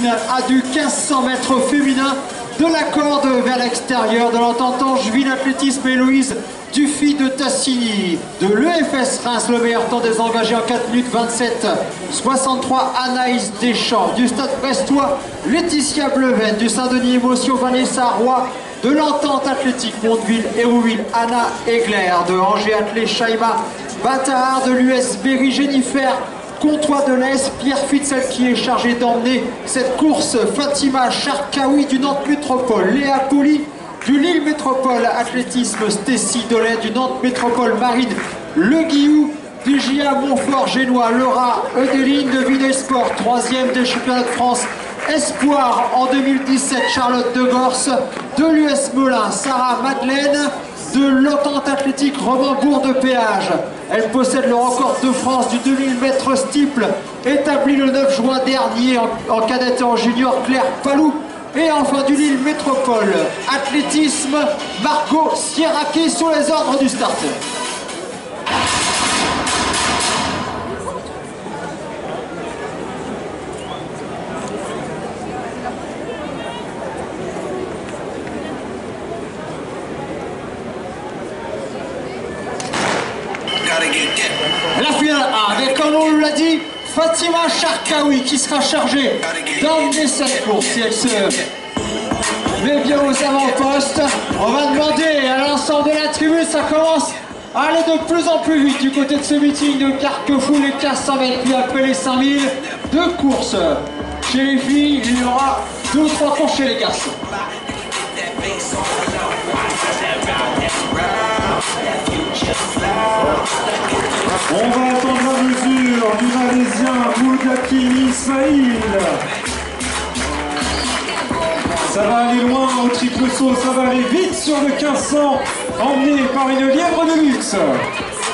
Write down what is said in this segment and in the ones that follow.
finale A du 1500 mètres féminin de la corde vers l'extérieur de l'entente Angevine Athlétisme Héloïse Dufy de Tassigny. De l'EFS Reims, le meilleur temps des engagés en 4 minutes 27-63, Anaïs Deschamps. Du Stade Brestois, Laetitia Bleven. Du Saint-Denis Émotion, Vanessa Roy. De l'entente athlétique Mondeville-Hérouville, Anna Egler. De Angers Athlé, Shaima Batahar. De l'US Berry, Jennifer Comtois de l'Est, Pierre Fitt, celle qui est chargée d'emmener cette course, Fatima Charkaoui du Nantes Métropole, Léa Poli du Lille Métropole Athlétisme, Stécie Dolin du Nantes Métropole, Marine Le Guillou du JA Montfort Génois, Laura Eudeline de Vineuil Sport, 3e des championnats de France Espoir en 2017, Charlotte de Gorce de l'US Melun, Sarah Madeleine de l'entente athlétique Romainbourg de Péage. Elle possède le record de France du 2000 mètres steeple, établi le 9 juin dernier en cadette et en junior, Claire Palou. Et enfin du Lille Métropole, athlétisme, Marco Sierraki sur les ordres du start. La finale A, avec, comme on l'a dit, Fatima Charkaoui qui sera chargée d'emmener cette course. Si elle se met bien aux avant-postes, on va demander à l'ensemble de la tribune, ça commence à aller de plus en plus vite du côté de ce meeting de Carquefou, les 1500 mètres, puis après les 5000 de course. Chez les filles, il y aura 2 ou 3 courses chez les garçons. On va attendre la mesure du Malaisien Moudakini Ismail. Ça va aller loin au triple saut, ça va aller vite sur le 1500, emmené par une lièvre de luxe.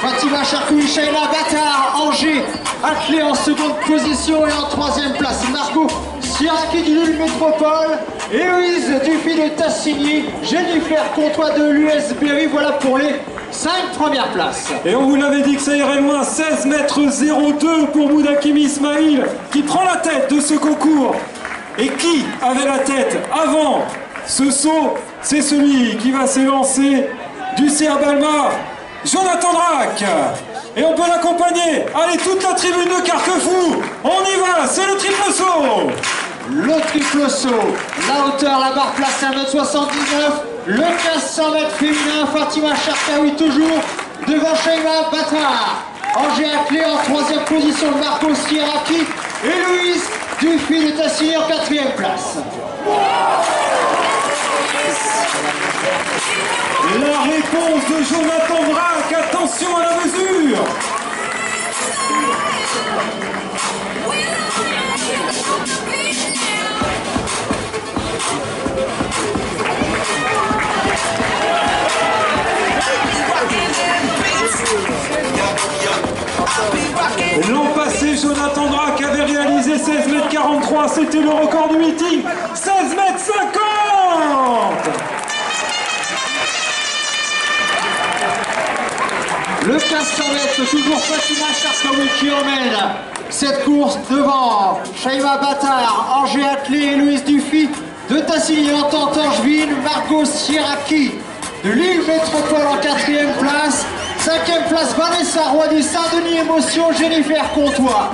Fatima Charkaoui, Shaila Batahar, Angers, attelé en seconde position et en 3e place. Marco Sierraki du Lille Métropole, Héloïse Dufy de Tassigny, Jennifer Comtois de l'US Berry. Voilà pour les 5 premières places. Et on vous l'avait dit que ça irait loin, 16 mètres 02 pour Moudakini Ismail qui prend la tête de ce concours. Et qui avait la tête avant ce saut? C'est celui qui va s'élancer du CA Balma, Jonathan Drac. Et on peut l'accompagner. Allez, toute la tribune de Carquefou, on y va, c'est le triple saut. Le triple saut, la hauteur, la barre placée à 1,79 m. Le 1500 mètres féminin, Fatima Charkaoui toujours devant Shaima Batahar. Angers attelé en 3e position, Marco Sierraki. Héloïse Dufy de Tassigny en 4e place. La réponse de Jonathan Drac, attention à la mesure. L'an passé, Jonathan Drac avait réalisé 16 mètres 43, c'était le record du meeting, 16 mètres 50. Le 1500 mètres, toujours Fatima Charkaoui qui emmène cette course devant Shaima Batahar, Angers attelé, Héloïse Dufy de Tassigny, entente Angevine, Marco Sierraki de Lille Métropole en 4e place. 5e place, Vanessa Roy du Saint-Denis Émotion, Jennifer Comtois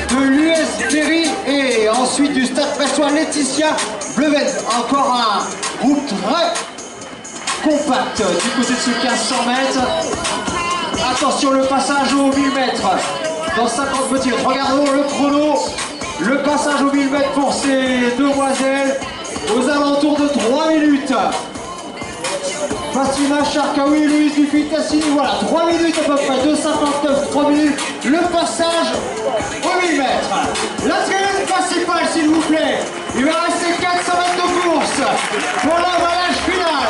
de l'US Berry et ensuite du Stade Brestois, Laetitia Bleven. Encore un groupe très compact du côté de ce 1500 mètres. Attention, le passage aux 1000 mètres dans 50 petits. Regardons le chrono. Le passage aux 1000 mètres pour ces demoiselles aux alentours de 3 minutes. Fatima Charkaoui, Héloïse Dufy de Tassigny, voilà, 3 minutes à peu près, 2,59, 3 minutes, le passage aux 1000 mètres. La tribune principale, s'il vous plaît. Il va rester 400 mètres de course pour l'emballage final.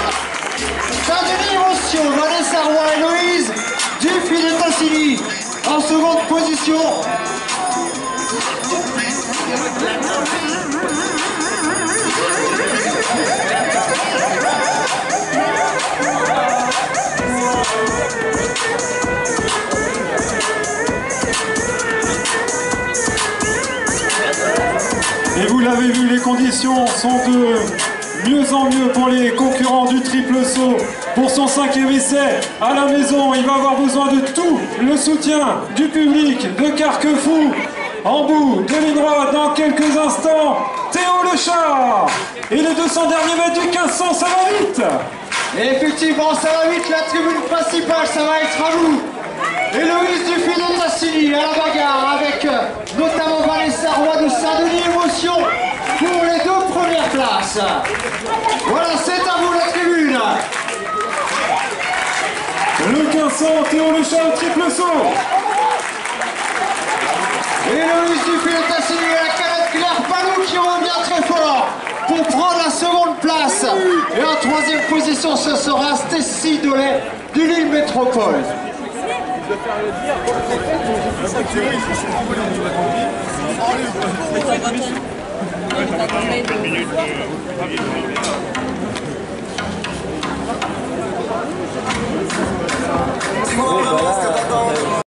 Saint-Denis Émotion, Vanessa Roy, Héloïse Dufy de Tassigny en seconde position. Et vous l'avez l'avez vu, les conditions sont de mieux en mieux pour les concurrents du triple saut. Pour son 5e essai à la maison, il va avoir besoin de tout le soutien du public de Carquefou. En bout de ligne droite, dans quelques instants, Théo Lechard. Et les 200 derniers mètres du 1500, ça va vite. Et effectivement, ça va vite, la tribune principale, ça va être à bout. Héloïse Dufy de Tassigny à la bagarre avec notamment Vanessa Roy de Saint-Denis. Émotion pour les 2 premières places. Voilà, c'est à vous la tribune. Le 1500, Théo Lechard au triple saut. Héloïse Dufy de Tassigny et la cadette Claire Palou qui revient très fort pour prendre la 2e place. Et en 3e position, ce sera Stécie Dolay de Lille Métropole. De faire le dire pour le fait,